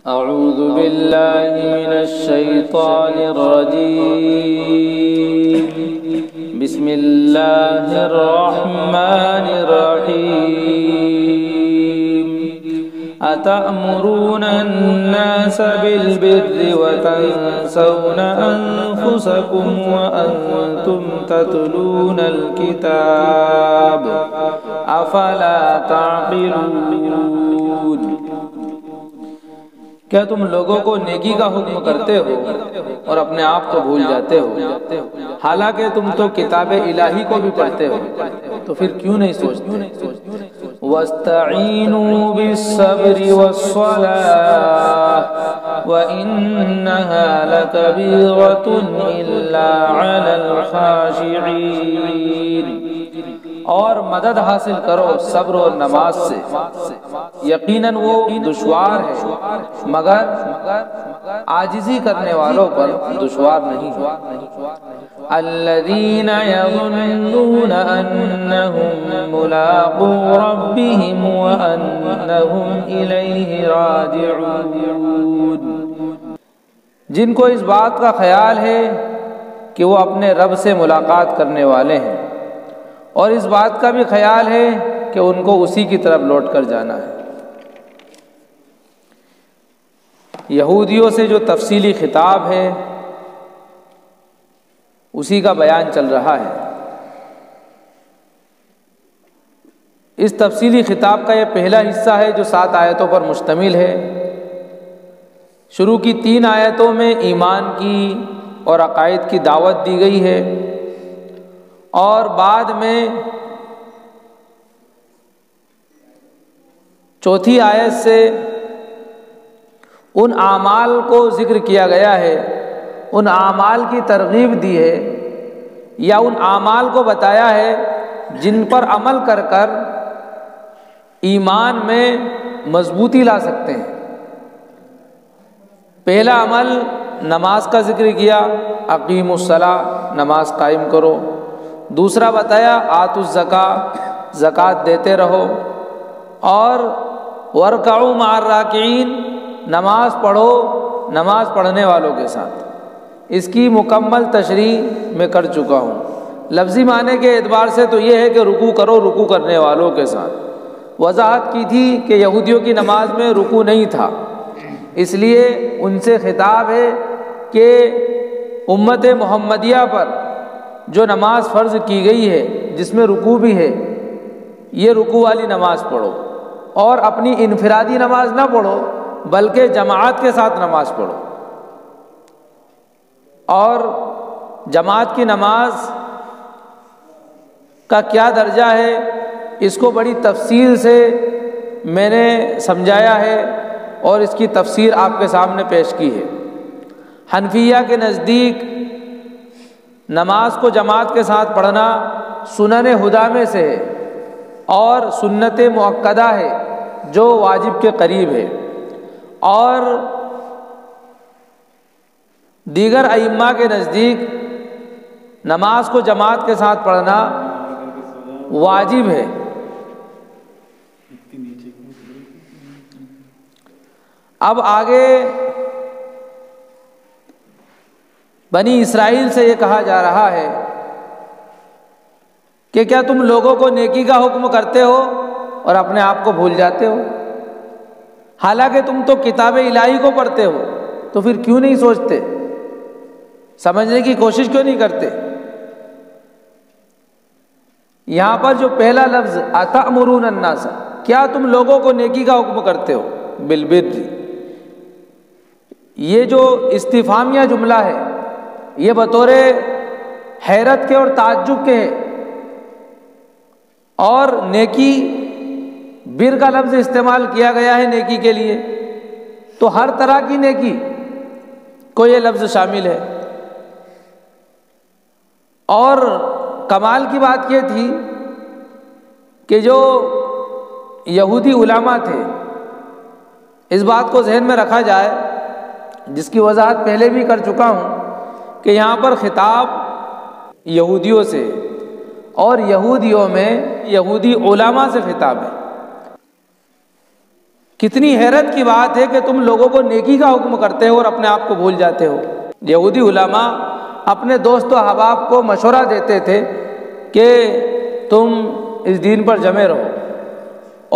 أعوذ بالله من الشيطان الرجيم بسم الله الرحمن الرحيم أتأمرون الناس بالبر وتنسون أنفسكم وأنتم تتلون الكتاب أفلا تعقلون۔ کیا تم لوگوں کو نیکی کا حکم کرتے ہو اور اپنے آپ کو بھول جاتے ہو، حالانکہ تم تو کتاب الہی کو بھی پڑھتے ہو، تو پھر کیوں نہیں سوچتے؟ وَاسْتَعِینُوا بِالصَّبْرِ وَالصَّلَاةِ وَإِنَّهَا لَكَبِيرَةٌ إِلَّا عَلَى الْخَاشِعِينَ۔ اور مدد حاصل کرو صبر اور نماز سے، یقیناً وہ دشوار ہے مگر عاجزی کرنے والوں پر دشوار نہیں ہے۔ الذین یظنون انہم ملاقو ربہم وانہم الیہ راجعون، جن کو اس بات کا خیال ہے کہ وہ اپنے رب سے ملاقات کرنے والے ہیں، اور اس بات کا بھی خیال ہے کہ ان کو اسی کی طرف لوٹ کر جانا ہے۔ یہودیوں سے جو تفصیلی خطاب ہے اسی کا بیان چل رہا ہے۔ اس تفصیلی خطاب کا یہ پہلا حصہ ہے جو 7 آیتوں پر مشتمل ہے۔ شروع کی 3 آیتوں میں ایمان کی اور عقائد کی دعوت دی گئی ہے، اور بعد میں 4تھی آیت سے ان اعمال کو ذکر کیا گیا ہے، ان اعمال کی ترغیب دی ہے یا ان اعمال کو بتایا ہے جن پر عمل کر کر ایمان میں مضبوطی لا سکتے ہیں۔ پہلا عمل نماز کا ذکر کیا، اقیموا الصلاۃ، نماز قائم کرو۔ دوسرا بتایا آتوا الزکاۃ، زکوٰۃ دیتے رہو، اور وارکعوا مع الراکعین، نماز پڑھو نماز پڑھنے والوں کے ساتھ۔ اس کی مکمل تشریح میں کر چکا ہوں۔ لفظی معنی کے اعتبار سے تو یہ ہے کہ رکوع کرو رکوع کرنے والوں کے ساتھ۔ وضاحت کی تھی کہ یہودیوں کی نماز میں رکوع نہیں تھا، اس لیے ان سے خطاب ہے کہ امت محمدیہ پر جو نماز فرض کی گئی ہے جس میں رکوع بھی ہے، یہ رکوع والی نماز پڑھو، اور اپنی انفرادی نماز نہ پڑھو بلکہ جماعت کے ساتھ نماز پڑھو۔ اور جماعت کی نماز کا کیا درجہ ہے اس کو بڑی تفصیل سے میں نے سمجھایا ہے اور اس کی تفسیر آپ کے سامنے پیش کی ہے۔ حنفیہ کے نزدیک نماز کو جماعت کے ساتھ پڑھنا سنن ہدیٰ میں سے ہے اور سنت مؤکدہ ہے جو واجب کے قریب ہے، اور دیگر ائمہ کے نزدیک نماز کو جماعت کے ساتھ پڑھنا واجب ہے۔ اب آگے بنی اسرائیل سے یہ کہا جا رہا ہے کہ کیا تم لوگوں کو نیکی کا حکم کرتے ہو اور اپنے آپ کو بھول جاتے ہو، حالانکہ تم تو کتاب الہی کو پڑھتے ہو، تو پھر کیوں نہیں سوچتے، سمجھنے کی کوشش کیوں نہیں کرتے؟ یہاں پر جو پہلا لفظ اتأمرون الناس، کیا تم لوگوں کو نیکی کا حکم کرتے ہو بالبر، یہ جو استفہامیہ جملہ ہے یہ بطور حیرت کے اور تعجب کے ہے، اور نیکی بر کا لفظ استعمال کیا گیا ہے نیکی کے لیے، تو ہر طرح کی نیکی کو یہ لفظ شامل ہے۔ اور کمال کی بات یہ تھی کہ جو یہودی علماء تھے، اس بات کو ذہن میں رکھا جائے، جس کی وضاحت پہلے بھی کر چکا ہوں کہ یہاں پر خطاب یہودیوں سے، اور یہودیوں میں یہودی علماء سے خطاب ہے۔ کتنی حیرت کی بات ہے کہ تم لوگوں کو نیکی کا حکم کرتے ہو اور اپنے آپ کو بھول جاتے ہو۔ یہودی علماء اپنے دوست و احباب کو مشورہ دیتے تھے کہ تم اس دین پر جمے رہو،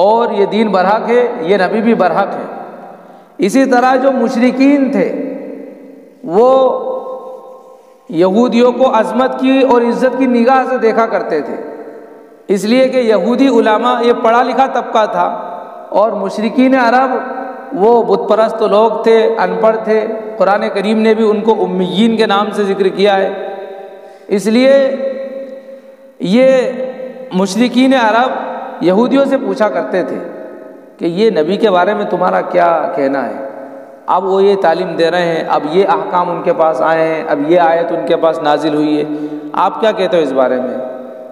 اور یہ دین برحق ہے، یہ نبی بھی برحق ہے۔ اسی طرح جو مشرکین تھے وہ یہودیوں کو عظمت کی اور عزت کی نگاہ سے دیکھا کرتے تھے، اس لیے کہ یہودی علماء یہ پڑھا لکھا طبقہ تھا، اور مشرکین عرب وہ بت پرست لوگ تھے، ان پڑھ تھے۔ قرآن کریم نے بھی ان کو امیین کے نام سے ذکر کیا ہے۔ اس لیے یہ مشرکین عرب یہودیوں سے پوچھا کرتے تھے کہ یہ نبی کے بارے میں تمہارا کیا کہنا ہے؟ اب وہ یہ تعلیم دے رہے ہیں، اب یہ احکام ان کے پاس آئے ہیں، اب یہ آیت ان کے پاس نازل ہوئی ہے، آپ کیا کہتے ہو اس بارے میں؟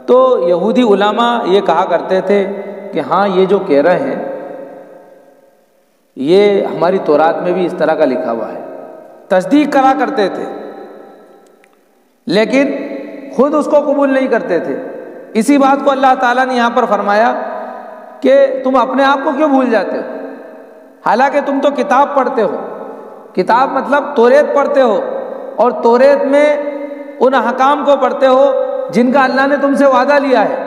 تو یہودی علماء یہ کہا کرتے تھے کہ ہاں یہ جو کہہ رہے ہیں یہ ہماری تورات میں بھی اس طرح کا لکھا ہوا ہے، تصدیق کرا کرتے تھے، لیکن خود اس کو قبول نہیں کرتے تھے۔ اسی بات کو اللہ تعالیٰ نے یہاں پر فرمایا کہ تم اپنے آپ کو کیوں بھول جاتے ہو، حالانکہ تم تو کتاب پڑھتے ہو۔ کتاب مطلب توریت پڑھتے ہو، اور توریت میں ان احکام کو پڑھتے ہو جن کا اللہ نے تم سے وعدہ لیا ہے۔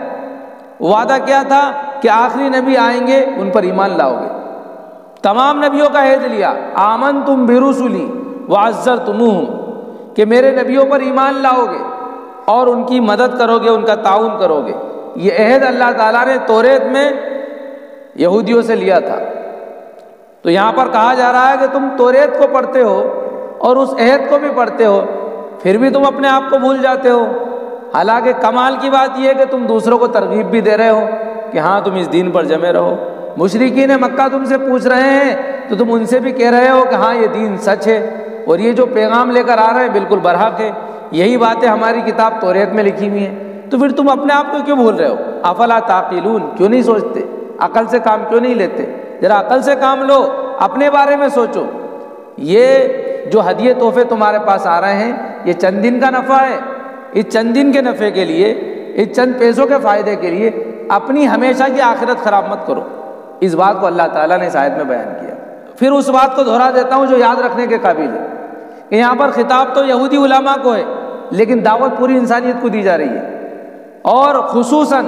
وعدہ کیا تھا کہ آخری نبی آئیں گے، ان پر ایمان لاؤ گے۔ تمام نبیوں کا عہد لیا، آمنتم برسلی وعزرتموہم، کہ میرے نبیوں پر ایمان لاؤ گے اور ان کی مدد کرو گے، ان کا تعاون کرو گے۔ یہ عہد اللہ تعالیٰ نے توریت میں یہودیوں سے لیا تھا۔ تو یہاں پر کہا جا رہا ہے کہ تم توریت کو پڑھتے ہو اور اس عہد کو بھی پڑھتے ہو، پھر بھی تم اپنے آپ کو بھول جاتے ہو۔ حالانکہ کمال کی بات یہ ہے کہ تم دوسروں کو ترغیب بھی دے رہے ہو کہ ہاں تم اس دین پر جمے رہو۔ مشرکین مکہ تم سے پوچھ رہے ہیں تو تم ان سے بھی کہہ رہے ہو کہ ہاں یہ دین سچ ہے، اور یہ جو پیغام لے کر آ رہے ہیں بالکل برحق ہے، یہی باتیں ہماری کتاب توریت میں لکھی ہوئی ہیں۔ تو پھر تم اپنے آپ کو کیوں بھول رہے ہو؟ افلا تعقلون، کیوں نہیں سوچتے؟ عقل سے کام کیوں نہیں لیتے؟ ذرا عقل سے کام لو، اپنے بارے میں سوچو۔ یہ جو ہدیے تحفے تمہارے پاس آ رہے ہیں یہ چند دن کا نفع ہے، اس چند دن کے نفع کے لیے، اس چند پیسوں کے فائدے کے لیے اپنی ہمیشہ کی آخرت خراب مت کرو۔ اس بات کو اللہ تعالیٰ نے اس آیت میں بیان کیا۔ پھر اس بات کو دہرا دیتا ہوں جو یاد رکھنے کے قابل ہے کہ یہاں پر خطاب تو یہودی علماء کو ہے، لیکن دعوت پوری انسانیت کو دی جا رہی ہے، اور خصوصاً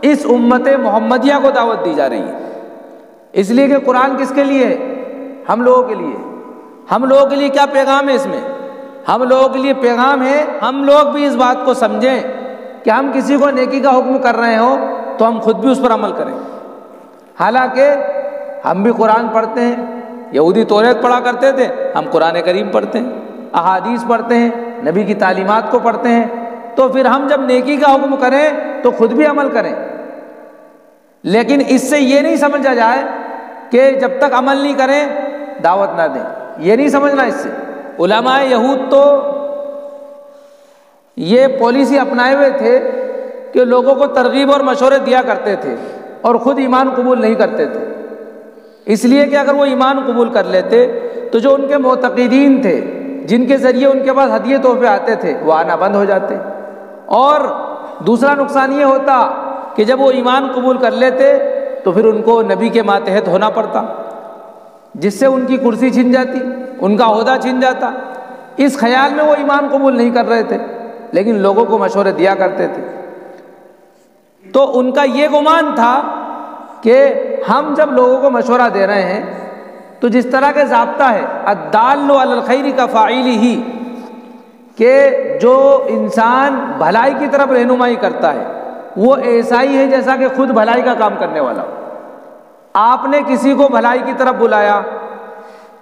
اس امت محمدیہ کو دعوت دی جا رہی ہے۔ اس لیے کہ قرآن کس کے لیے ہے؟ ہم لوگوں کے لیے۔ ہم لوگوں کے لیے کیا پیغام ہے اس میں؟ ہم لوگوں کے لیے پیغام ہے ہم لوگ بھی اس بات کو سمجھیں کہ ہم کسی کو نیکی کا حکم کر رہے ہوں تو ہم خود بھی اس پر عمل کریں۔ حالانکہ ہم بھی قرآن پڑھتے ہیں، یہودی توریت پڑھا کرتے تھے، ہم قرآن کریم پڑھتے ہیں، احادیث پڑھتے ہیں، نبی کی تعلیمات کو پڑھتے ہیں، تو پھر ہم جب نیکی کا حکم کریں تو خود بھی عمل کریں۔ لیکن اس سے یہ نہیں سمجھا جائے کہ جب تک عمل نہیں کریں دعوت نہ دیں، یہ نہیں سمجھنا۔ اس سے علماء یہود تو یہ پالیسی اپنائے ہوئے تھے کہ لوگوں کو ترغیب اور مشورے دیا کرتے تھے اور خود ایمان قبول نہیں کرتے تھے، اس لیے کہ اگر وہ ایمان قبول کر لیتے تو جو ان کے معتقدین تھے، جن کے ذریعے ان کے پاس ہدیے تحفے آتے تھے، وہ آنا بند ہو جاتے، اور دوسرا نقصان یہ ہوتا کہ جب وہ ایمان قبول کر لیتے تو پھر ان کو نبی کے ماتحت ہونا پڑتا، جس سے ان کی کرسی چھن جاتی، ان کا عہدہ چھن جاتا۔ اس خیال میں وہ ایمان قبول نہیں کر رہے تھے، لیکن لوگوں کو مشورے دیا کرتے تھے۔ تو ان کا یہ گمان تھا کہ ہم جب لوگوں کو مشورہ دے رہے ہیں تو جس طرح کے ضابطہ ہے الدال علی الخیر کفاعلہ، کہ جو انسان بھلائی کی طرف رہنمائی کرتا ہے وہ ایسا ہی ہے جیسا کہ خود بھلائی کا کام کرنے والا ہو۔ آپ نے کسی کو بھلائی کی طرف بلایا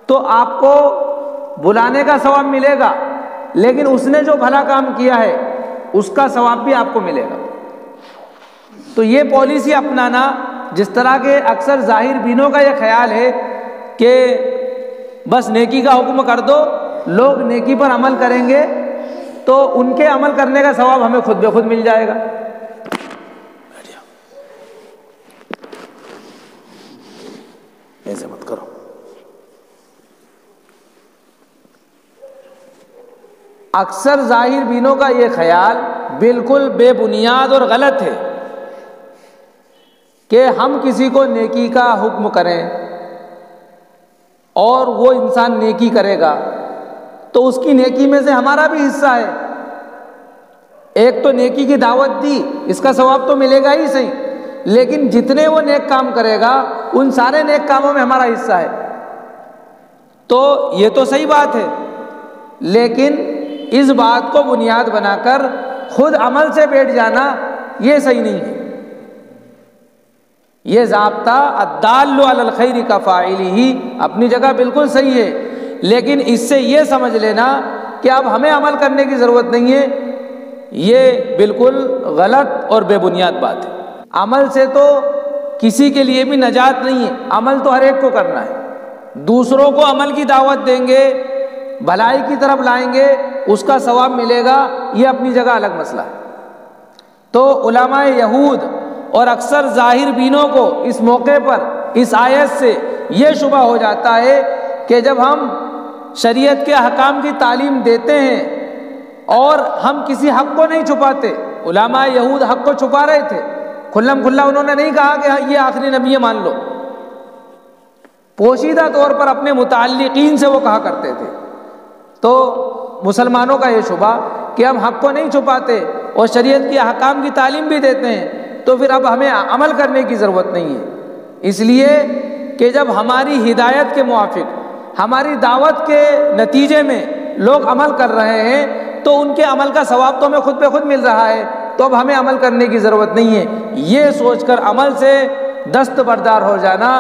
تو آپ کو بلانے کا ثواب ملے گا، لیکن اس نے جو بھلا کام کیا ہے اس کا ثواب بھی آپ کو ملے گا۔ تو یہ پالیسی اپنانا، جس طرح کے اکثر ظاہر بینوں کا یہ خیال ہے کہ بس نیکی کا حکم کر دو، لوگ نیکی پر عمل کریں گے تو ان کے عمل کرنے کا ثواب ہمیں خود بے خود مل جائے گا۔ ایسے مت کرو۔ اکثر ظاہر بینوں کا یہ خیال بالکل بے بنیاد اور غلط ہے کہ ہم کسی کو نیکی کا حکم کریں اور وہ انسان نیکی کرے گا تو اس کی نیکی میں سے ہمارا بھی حصہ ہے۔ ایک تو نیکی کی دعوت دی، اس کا ثواب تو ملے گا ہی صحیح، لیکن جتنے وہ نیک کام کرے گا ان سارے نیک کاموں میں ہمارا حصہ ہے۔ تو یہ تو صحیح بات ہے، لیکن اس بات کو بنیاد بنا کر خود عمل سے بیٹھ جانا یہ صحیح نہیں ہے۔ یہ ضابطہ الدال علی الخیر کفاعلہ اپنی جگہ بالکل صحیح ہے، لیکن اس سے یہ سمجھ لینا کہ اب ہمیں عمل کرنے کی ضرورت نہیں ہے، یہ بالکل غلط اور بے بنیاد بات ہے۔ عمل سے تو کسی کے لیے بھی نجات نہیں ہے، عمل تو ہر ایک کو کرنا ہے۔ دوسروں کو عمل کی دعوت دیں گے، بھلائی کی طرف لائیں گے، اس کا ثواب ملے گا، یہ اپنی جگہ الگ مسئلہ ہے۔ تو علماء یہود اور اکثر ظاہر بینوں کو اس موقع پر اس آیت سے یہ شبہ ہو جاتا ہے کہ جب ہم شریعت کے احکام کی تعلیم دیتے ہیں اور ہم کسی حق کو نہیں چھپاتے، علماء یہود حق کو چھپا رہے تھے، کھلم کھلا انہوں نے نہیں کہا کہ یہ آخری نبی ہے مان لو، پوشیدہ طور پر اپنے متعلقین سے وہ کہا کرتے تھے۔ تو مسلمانوں کا یہ شبہ کہ ہم حق کو نہیں چھپاتے اور شریعت کے احکام کی تعلیم بھی دیتے ہیں تو پھر اب ہمیں عمل کرنے کی ضرورت نہیں ہے، اس لیے کہ جب ہماری ہدایت کے موافق ہماری دعوت کے نتیجے میں لوگ عمل کر رہے ہیں تو ان کے عمل کا ثواب تو ہمیں خود بے خود مل رہا ہے، تو اب ہمیں عمل کرنے کی ضرورت نہیں ہے۔ یہ سوچ کر عمل سے دستبردار ہو جانا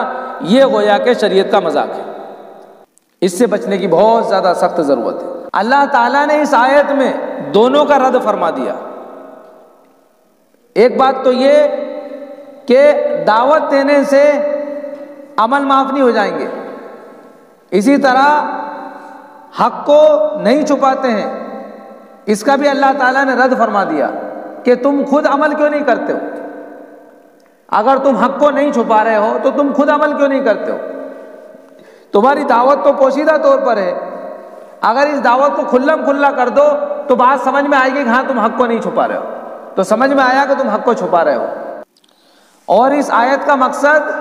یہ گویا کہ شریعت کا مذاق ہے، اس سے بچنے کی بہت زیادہ سخت ضرورت ہے۔ اللہ تعالیٰ نے اس آیت میں دونوں کا رد فرما دیا۔ ایک بات تو یہ کہ دعوت دینے سے عمل معاف نہیں ہو جائیں گے، اسی طرح حق کو نہیں چھپاتے ہیں، اس کا بھی اللہ تعالیٰ نے رد فرما دیا کہ تم خود عمل کیوں نہیں کرتے ہو؟ اگر تم حق کو نہیں چھپا رہے ہو تو تم خود عمل کیوں نہیں کرتے ہو؟ تمہاری دعوت تو پوشیدہ طور پر ہے، اگر اس دعوت کو کھلم کھلا کر دو تو بات سمجھ میں آئے گی کہ ہاں تم حق کو نہیں چھپا رہے ہو، تو سمجھ میں آیا کہ تم حق کو چھپا رہے ہو۔ اور اس آیت کا مقصد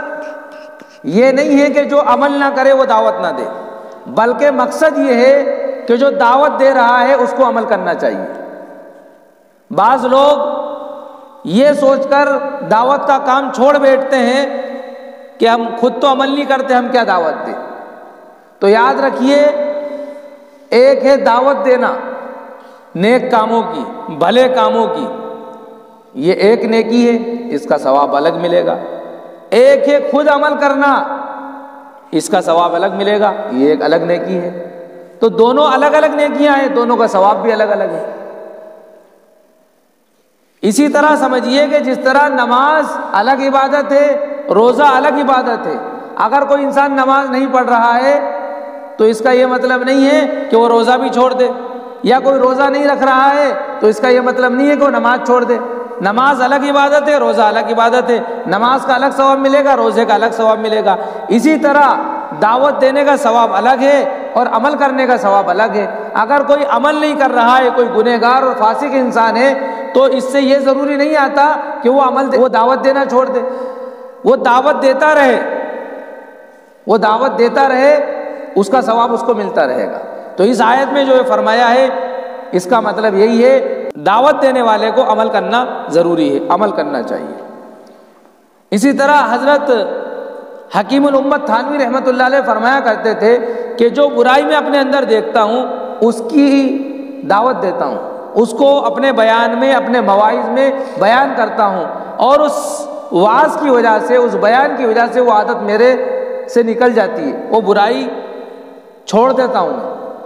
یہ نہیں ہے کہ جو عمل نہ کرے وہ دعوت نہ دے، بلکہ مقصد یہ ہے کہ جو دعوت دے رہا ہے اس کو عمل کرنا چاہیے۔ بعض لوگ یہ سوچ کر دعوت کا کام چھوڑ بیٹھتے ہیں کہ ہم خود تو عمل نہیں کرتے، ہم کیا دعوت دیں۔ تو یاد رکھیے، ایک ہے دعوت دینا نیک کاموں کی، بھلے کاموں کی، یہ ایک نیکی ہے، اس کا ثواب الگ ملے گا۔ ایک ہے خود عمل کرنا، اس کا ثواب الگ ملے گا، یہ ایک الگ نیکی ہے۔ تو دونوں الگ الگ نیکیاں ہیں، دونوں کا ثواب بھی الگ الگ ہے۔ اسی طرح سمجھیے کہ جس طرح نماز الگ عبادت ہے، روزہ الگ عبادت ہے، اگر کوئی انسان نماز نہیں پڑھ رہا ہے تو اس کا یہ مطلب نہیں ہے کہ وہ روزہ بھی چھوڑ دے، یا کوئی روزہ نہیں رکھ رہا ہے تو اس کا یہ مطلب نہیں ہے کہ وہ نماز چھوڑ دے۔ نماز الگ عبادت ہے، روزہ الگ عبادت ہے، نماز کا الگ ثواب ملے گا، روزے کا الگ ثواب ملے گا۔ اسی طرح دعوت دینے کا ثواب الگ ہے اور عمل کرنے کا ثواب الگ ہے۔ اگر کوئی عمل نہیں کر رہا ہے، کوئی گنہگار اور فاسق انسان ہے، تو اس سے یہ ضروری نہیں آتا کہ وہ دعوت دینا چھوڑ دے، وہ دعوت دیتا رہے، وہ دعوت دیتا رہے، اس کا ثواب اس کو ملتا رہے گا۔ تو اس آیت میں جو فرمایا ہے اس کا مطلب یہی ہے، دعوت دینے والے کو عمل کرنا ضروری ہے، عمل کرنا چاہیے۔ اسی طرح حضرت حکیم الامت تھانوی رحمۃ اللہ علیہ فرمایا کرتے تھے کہ جو برائی میں اپنے اندر دیکھتا ہوں اس کی دعوت دیتا ہوں، اس کو اپنے بیان میں، اپنے مواعظ میں بیان کرتا ہوں، اور اس وعظ کی وجہ سے، اس بیان کی وجہ سے وہ عادت میرے سے نکل جاتی ہے، وہ برائی چھوڑ دیتا ہوں،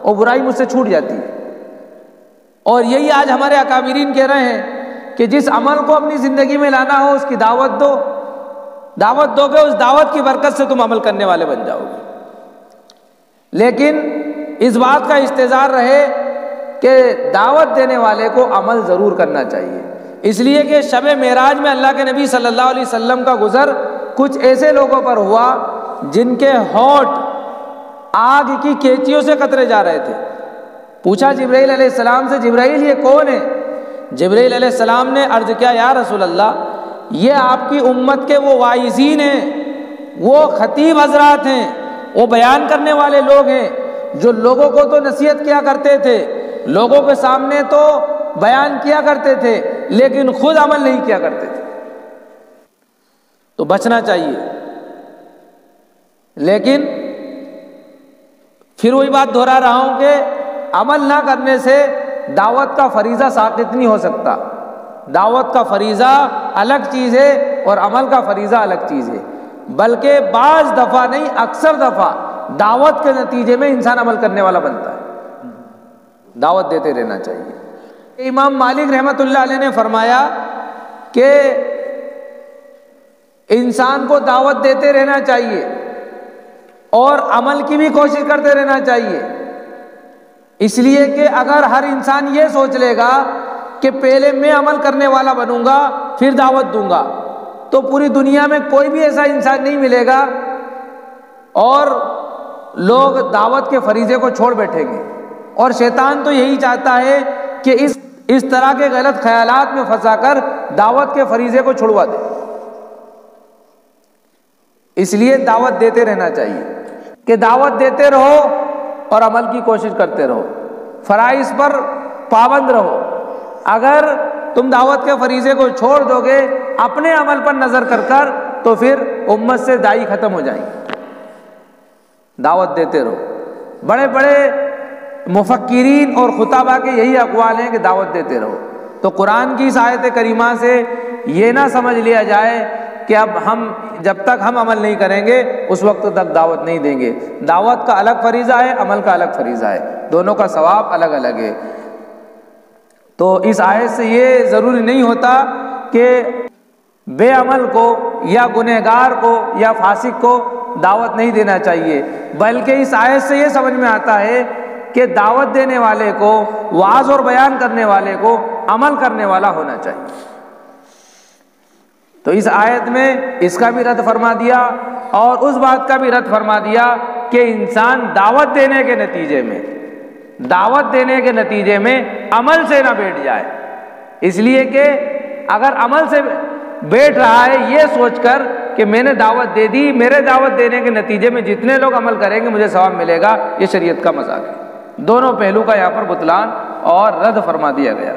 وہ برائی مجھ سے چھوٹ جاتی ہے۔ اور یہی آج ہمارے اکابرین کہہ رہے ہیں کہ جس عمل کو اپنی زندگی میں لانا ہو اس کی دعوت دو، دعوت دو گے، اس دعوت کی برکت سے تم عمل کرنے والے بن جاؤ گے۔ لیکن اس بات کا استحضار رہے کہ دعوت دینے والے کو عمل ضرور کرنا چاہیے، اس لیے کہ شب معراج میں اللہ کے نبی صلی اللہ علیہ وسلم کا گزر کچھ ایسے لوگوں پر ہوا جن کے ہونٹ آگ کی کیچیوں سے قطرے جا رہے تھے۔ پوچھا جبرائیل علیہ السلام سے، جبرائیل یہ کون ہے؟ جبرائیل علیہ السلام نے عرض کیا، یا رسول اللہ، یہ آپ کی امت کے وہ واعظین ہیں، وہ خطیب حضرات ہیں وہ بیان کرنے والے لوگ ہیں جو لوگوں کو تو نصیحت کیا کرتے تھے، لوگوں کے سامنے تو بیان کیا کرتے تھے، لیکن خود عمل نہیں کیا کرتے تھے۔ تو بچنا چاہیے۔ لیکن پھر وہی بات دہرا رہا ہوں کہ عمل نہ کرنے سے دعوت کا فریضہ ساقط نہیں ہو سکتا۔ دعوت کا فریضہ الگ چیز ہے اور عمل کا فریضہ الگ چیز ہے، بلکہ بعض دفعہ نہیں، اکثر دفعہ دعوت کے نتیجے میں انسان عمل کرنے والا بنتا ہے۔ دعوت دیتے رہنا چاہیے۔ امام مالک رحمۃ اللہ علیہ نے فرمایا کہ انسان کو دعوت دیتے رہنا چاہیے اور عمل کی بھی کوشش کرتے رہنا چاہیے، اس لیے کہ اگر ہر انسان یہ سوچ لے گا کہ پہلے میں عمل کرنے والا بنوں گا پھر دعوت دوں گا، تو پوری دنیا میں کوئی بھی ایسا انسان نہیں ملے گا اور لوگ دعوت کے فریضے کو چھوڑ بیٹھیں گے۔ اور شیطان تو یہی چاہتا ہے کہ اس طرح کے غلط خیالات میں پھنسا کر دعوت کے فریضے کو چھڑوا دے۔ اس لیے دعوت دیتے رہنا چاہیے کہ دعوت دیتے رہو اور عمل کی کوشش کرتے رہو، فرائض پر پابند رہو۔ اگر تم دعوت کے فریضے کو چھوڑ دو گے اپنے عمل پر نظر کر تو پھر امت سے داعی ختم ہو جائیں گے۔ دعوت دیتے رہو۔ بڑے بڑے مفکرین اور خطباء کے یہی اقوال ہیں کہ دعوت دیتے رہو۔ تو قرآن کی اس آیت کریمہ سے یہ نہ سمجھ لیا جائے کہ اب ہم جب تک ہم عمل نہیں کریں گے اس وقت تک دعوت نہیں دیں گے۔ دعوت کا الگ فریضہ ہے، عمل کا الگ فریضہ ہے، دونوں کا ثواب الگ الگ ہے۔ تو اس آیت سے یہ ضروری نہیں ہوتا کہ بے عمل کو یا گنہگار کو یا فاسق کو دعوت نہیں دینا چاہیے، بلکہ اس آیت سے یہ سمجھ میں آتا ہے کہ دعوت دینے والے کو، وعظ اور بیان کرنے والے کو عمل کرنے والا ہونا چاہیے۔ تو اس آیت میں اس کا بھی رد فرما دیا اور اس بات کا بھی رد فرما دیا کہ انسان دعوت دینے کے نتیجے میں عمل سے نہ بیٹھ جائے، اس لیے کہ اگر عمل سے بیٹھ رہا ہے یہ سوچ کر کہ میں نے دعوت دے دی، میرے دعوت دینے کے نتیجے میں جتنے لوگ عمل کریں گے مجھے ثواب ملے گا، یہ شریعت کا مذاق ہے۔ دونوں پہلو کا یہاں پر بطلان اور رد فرما دیا گیا۔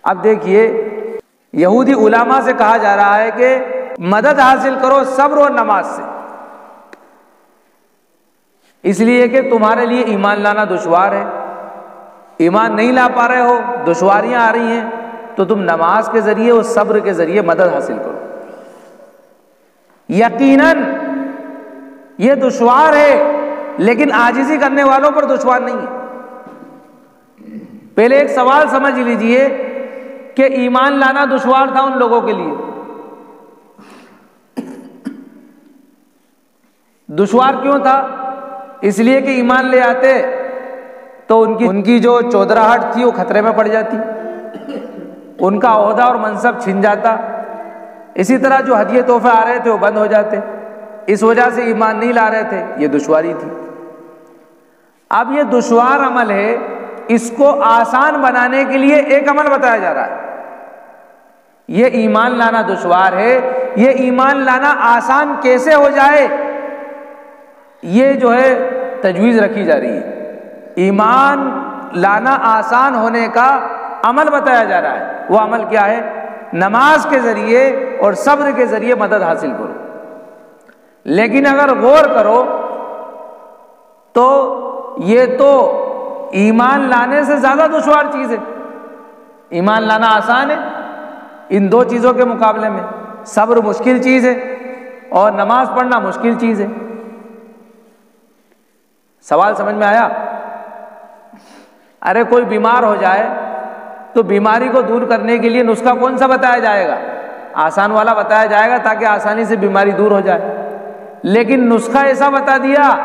اب دیکھیے، یہودی علماء سے کہا جا رہا ہے کہ مدد حاصل کرو صبر و نماز سے، اس لیے کہ تمہارے لیے ایمان لانا دشوار ہے، ایمان نہیں لا پا رہے ہو، دشواریاں آ رہی ہیں، تو تم نماز کے ذریعے اور صبر کے ذریعے مدد حاصل کرو۔ یقیناً یہ دشوار ہے لیکن عاجزی کرنے والوں پر دشوار نہیں ہے۔ پہلے ایک سوال سمجھ لیجئے کہ ایمان لانا دشوار تھا ان لوگوں کے لیے، دشوار کیوں تھا؟ اس لیے کہ ایمان لے آتے تو ان کی جو چودراہٹ تھی وہ خطرے میں پڑ جاتی، ان کا عہدہ اور منصب چھن جاتا، اسی طرح جو ہدیے تحفے آ رہے تھے وہ بند ہو جاتے، اس وجہ سے ایمان نہیں لا رہے تھے، یہ دشواری تھی۔ اب یہ دشوار عمل ہے، اس کو آسان بنانے کے لیے ایک عمل بتایا جا رہا ہے۔ یہ ایمان لانا دشوار ہے، یہ ایمان لانا آسان کیسے ہو جائے، یہ جو ہے تجویز رکھی جا رہی ہے۔ ایمان لانا آسان ہونے کا عمل بتایا جا رہا ہے۔ وہ عمل کیا ہے؟ نماز کے ذریعے اور صبر کے ذریعے مدد حاصل کرو۔ لیکن اگر غور کرو تو یہ تو ایمان لانے سے زیادہ دشوار چیز ہے۔ ایمان لانا آسان ہے ان دو چیزوں کے مقابلے میں، صبر مشکل چیز ہے اور نماز پڑھنا مشکل چیز ہے۔ سوال سمجھ میں آیا؟ ارے کوئی بیمار ہو جائے تو بیماری کو دور کرنے کے لیے نسخہ کون سا بتایا جائے گا؟ آسان والا بتایا جائے گا تاکہ آسانی سے بیماری دور ہو جائے، لیکن نسخہ ایسا بتا دیا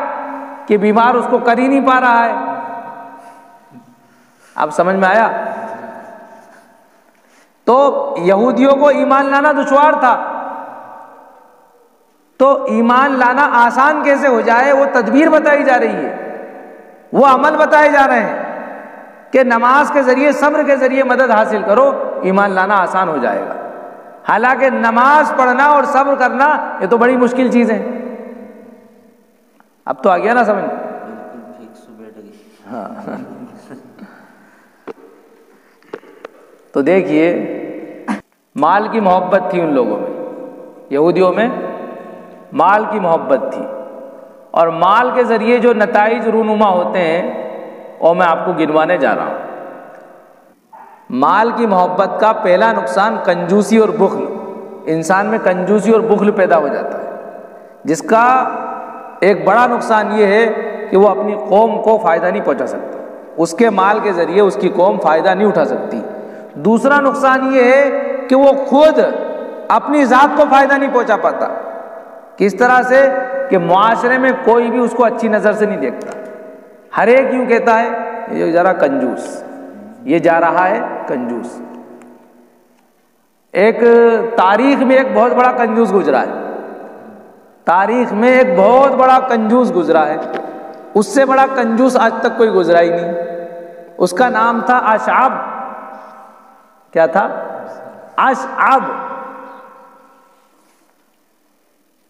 کہ بیمار اس کو کر ہی نہیں پا رہا ہے۔ اب سمجھ میں آیا؟ تو یہودیوں کو ایمان لانا دشوار تھا، تو ایمان لانا آسان کیسے ہو جائے وہ تدبیر بتائی جا رہی ہے، وہ عمل بتائے جا رہے ہیں کہ نماز کے ذریعے صبر کے ذریعے مدد حاصل کرو، ایمان لانا آسان ہو جائے گا۔ حالانکہ نماز پڑھنا اور صبر کرنا یہ تو بڑی مشکل چیز ہے۔ اب تو آ گیا نا سمجھ؟ ہاں تو دیکھیے مال کی محبت تھی ان لوگوں میں، یہودیوں میں مال کی محبت تھی، اور مال کے ذریعے جو نتائج رونما ہوتے ہیں وہ میں آپ کو گنوانے جا رہا ہوں۔ مال کی محبت کا پہلا نقصان کنجوسی اور بخل، انسان میں کنجوسی اور بخل پیدا ہو جاتا ہے، جس کا ایک بڑا نقصان یہ ہے کہ وہ اپنی قوم کو فائدہ نہیں پہنچا سکتا، اس کے مال کے ذریعے اس کی قوم فائدہ نہیں اٹھا سکتی۔ دوسرا نقصان یہ ہے کہ وہ خود اپنی ذات کو فائدہ نہیں پہنچا پاتا۔ کس طرح سے؟ کہ معاشرے میں کوئی بھی اس کو اچھی نظر سے نہیں دیکھتا، ہر ایک یوں کہتا ہے یہ ذرا کنجوس، یہ جا رہا ہے کنجوس۔ ایک تاریخ میں ایک بہت بڑا کنجوس گزرا ہے، تاریخ میں ایک بہت بڑا کنجوس گزرا ہے، اس سے بڑا کنجوس آج تک کوئی گزرا ہی نہیں۔ اس کا نام تھا اشعب۔ کیا تھا؟ اشعب۔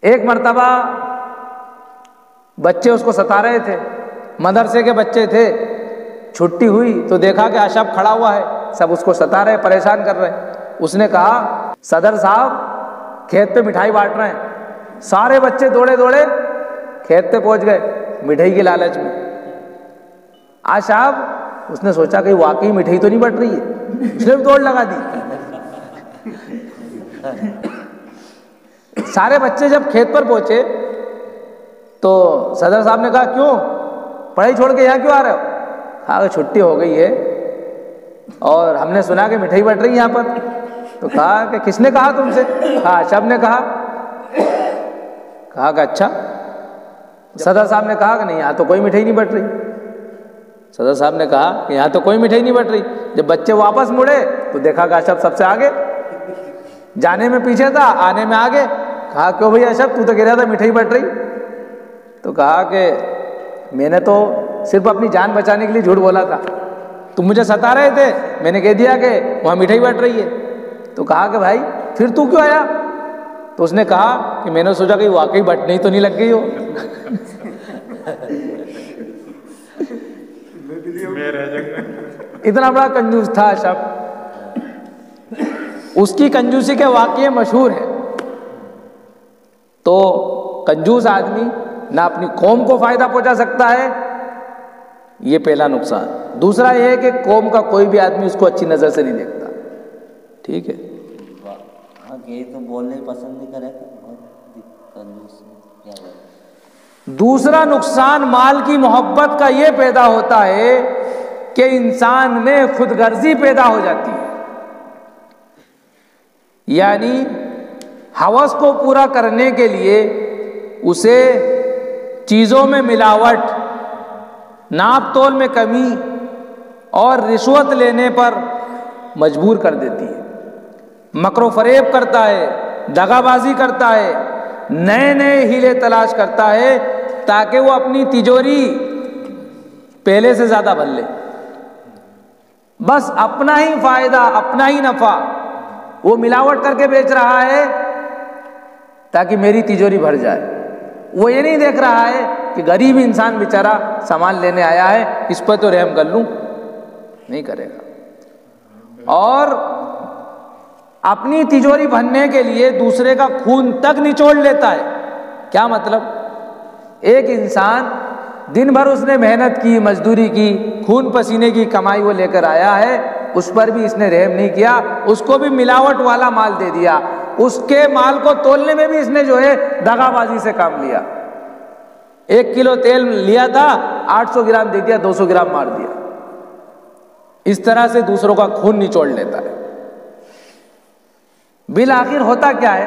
ایک مرتبہ بچے اس کو ستا رہے تھے، مدرسے کے بچے تھے، چھٹی ہوئی تو دیکھا کہ اشعب کھڑا ہوا ہے، سب اس کو ستا رہے، پریشان کر رہے۔ اس نے کہا صدر صاحب کھیت پہ مٹھائی بانٹ رہے ہیں۔ سارے بچے دوڑے دوڑے کھیت پہ پہنچ گئے مٹھائی کے لالچ میں۔ اشعب اس نے سوچا کہ واقعی مٹھائی تو نہیں بٹ رہی ہے، اس نے بھی دوڑ لگا دی۔ سارے بچے جب کھیت پر پہنچے تو صدر صاحب نے کہا کیوں پڑھائی چھوڑ کے یہاں کیوں آ رہے ہو؟ کہا کہ چھٹی ہو گئی ہے اور ہم نے سنا کہ مٹھائی بٹ رہی ہے یہاں پر۔ تو کہا کہ کس نے کہا تم سے؟ کہا اشعب نے کہا۔ کہا کہ اچھا۔ صدر صاحب نے کہا کہ نہیں یہاں تو کوئی مٹھائی نہیں بٹ رہی۔ صدر صاحب نے کہا کہ یہاں تو کوئی مٹھائی نہیں بٹ رہی۔ جب بچے واپس مڑے تو دیکھا کہ اشعب سب سے آگے، جانے میں پیچھے تھا آنے میں آگے۔ کہا کیوں بھئی اشعب تو کہہ رہا تھا مٹھائی بٹ رہی؟ تو کہا کہ میں نے تو صرف اپنی جان بچانے کے لیے جھوٹ بولا تھا، تم مجھے ستا رہے تھے، میں نے کہہ دیا کہ وہاں مٹھائی بٹ رہی ہے۔ تو کہا کہ بھائی پھر تو کیوں آیا؟ تو اس نے کہا کہ میں نے سوچا کہ واقعی بٹنے تو نہیں لگ گئی ہو۔ اتنا بڑا کنجوس تھا اشعب۔ اس کی کنجوسی کے واقعے مشہور ہیں۔ تو کنجوس آدمی نہ اپنی قوم کو فائدہ پہنچا سکتا ہے، یہ پہلا نقصان۔ دوسرا یہ ہے کہ قوم کا کوئی بھی آدمی اس کو اچھی نظر سے نہیں دیکھتا۔ ٹھیک ہے، یہ تو بولنے پسند نہیں کرے۔ دوسرا نقصان مال کی محبت کا یہ پیدا ہوتا ہے کہ انسان میں خود غرضی پیدا ہو جاتی ہے، یعنی ہوس کو پورا کرنے کے لیے اسے چیزوں میں ملاوٹ، ناپ تول میں کمی اور رشوت لینے پر مجبور کر دیتی ہے۔ مکر و فریب کرتا ہے، دغا بازی کرتا ہے، نئے نئے ہیلے تلاش کرتا ہے تاکہ وہ اپنی تجوری پہلے سے زیادہ بھر لے۔ بس اپنا ہی فائدہ، اپنا ہی نفع وہ ملاوٹ کر کے بیچ رہا ہے تاکہ میری تجوری بھر جائے۔ وہ یہ نہیں دیکھ رہا ہے کہ غریب انسان بیچارہ سامان لینے آیا ہے، اس پر تو رحم کر لوں، نہیں کرے گا۔ اور اپنی تجوری بھرنے کے لیے دوسرے کا خون تک نچوڑ لیتا ہے۔ کیا مطلب؟ ایک انسان دن بھر اس نے محنت کی، مزدوری کی، خون پسینے کی کمائی وہ لے کر آیا ہے، اس پر بھی اس نے رحم نہیں کیا، اس کو بھی ملاوٹ والا مال دے دیا، اس کے مال کو تولنے میں بھی اس نے جو ہے دغا بازی سے کام لیا۔ 1 کلو تیل لیا تھا، 800 گرام دے دیا، 200 گرام مار دیا۔ اس طرح سے دوسروں کا خون نچوڑ لیتا ہے۔ بالآخر ہوتا کیا ہے؟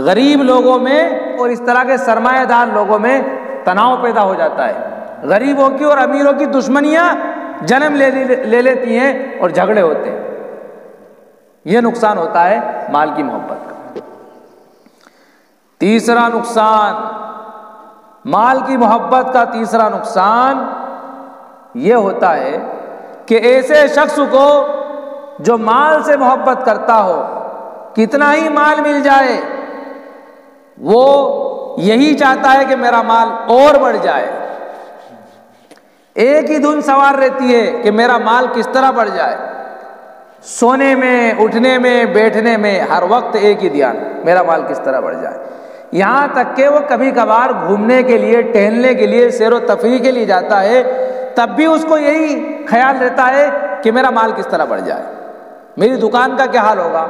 غریب لوگوں میں اور اس طرح کے سرمایہ دار لوگوں میں تناؤ پیدا ہو جاتا ہے۔ غریبوں کی اور امیروں کی دشمنیاں جنم لے لیتی ہیں اور جھگڑے ہوتے ہیں۔ یہ نقصان ہوتا ہے مال کی محبت کا۔ تیسرا نقصان، مال کی محبت کا تیسرا نقصان یہ ہوتا ہے کہ ایسے شخص کو جو مال سے محبت کرتا ہو، کتنا ہی مال مل جائے وہ یہی چاہتا ہے کہ میرا مال اور بڑھ جائے، ایک ہی دھن سوار رہتی ہے کہ میرا مال کس طرح بڑھ جائے، سونے میں، اٹھنے میں، بیٹھنے میں، ہر وقت ایک ہی دھیان، میرا مال کس طرح بڑھ جائے۔ یہاں تک کہ وہ کبھی کبھار گھومنے کے لیے، ٹہلنے کے لیے، سیر و تفریح کے لیے جاتا ہے، تب بھی اس کو یہی خیال رہتا ہے کہ میرا مال کس طرح بڑھ جائے، میری دکان کا کیا حال ہوگا،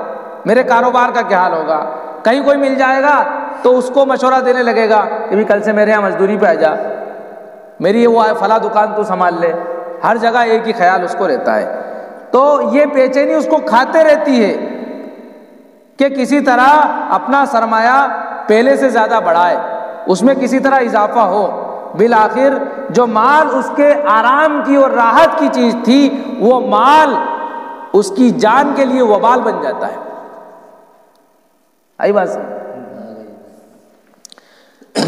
میرے کاروبار کا کیا حال ہوگا۔ کہیں کوئی مل جائے گا تو اس کو مشورہ دینے لگے گا کہ بھی کل سے میرے یہاں مزدوری پہ آ جا، میری وہ فلاں دکان تو سنبھال لے۔ ہر جگہ ایک ہی خیال اس کو رہتا ہے، تو یہ بے چینی اس کو کھاتے رہتی ہے کہ کسی طرح اپنا سرمایہ پہلے سے زیادہ بڑھائے، اس میں کسی طرح اضافہ ہو۔ بالآخر جو مال اس کے آرام کی اور راحت کی چیز تھی، وہ مال اس کی جان کے لیے وبال بن جاتا ہے۔ آئی بات سمجھ؟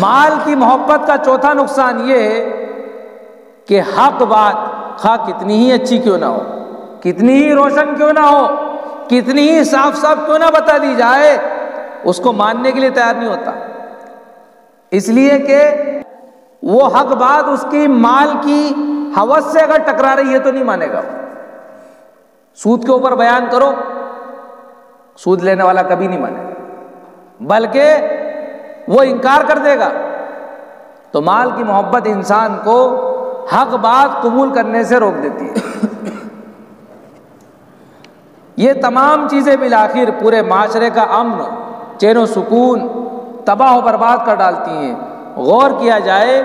مال کی محبت کا چوتھا نقصان یہ ہے کہ حق بات خواہ کتنی ہی اچھی کیوں نہ ہو، کتنی ہی روشن کیوں نہ ہو، کتنی ہی صاف صاف کیوں نہ بتا دی جائے، اس کو ماننے کے لیے تیار نہیں ہوتا، اس لیے کہ وہ حق بات اس کی مال کی ہوس سے اگر ٹکرا رہی ہے تو نہیں مانے گا۔ سود کے اوپر بیان کرو، سود لینے والا کبھی نہیں مانے گا، بلکہ وہ انکار کر دے گا۔ تو مال کی محبت انسان کو حق بات قبول کرنے سے روک دیتی ہے۔ یہ تمام چیزیں بالآخر پورے معاشرے کا امن، چین و سکون تباہ و برباد کر ڈالتی ہیں۔ غور کیا جائے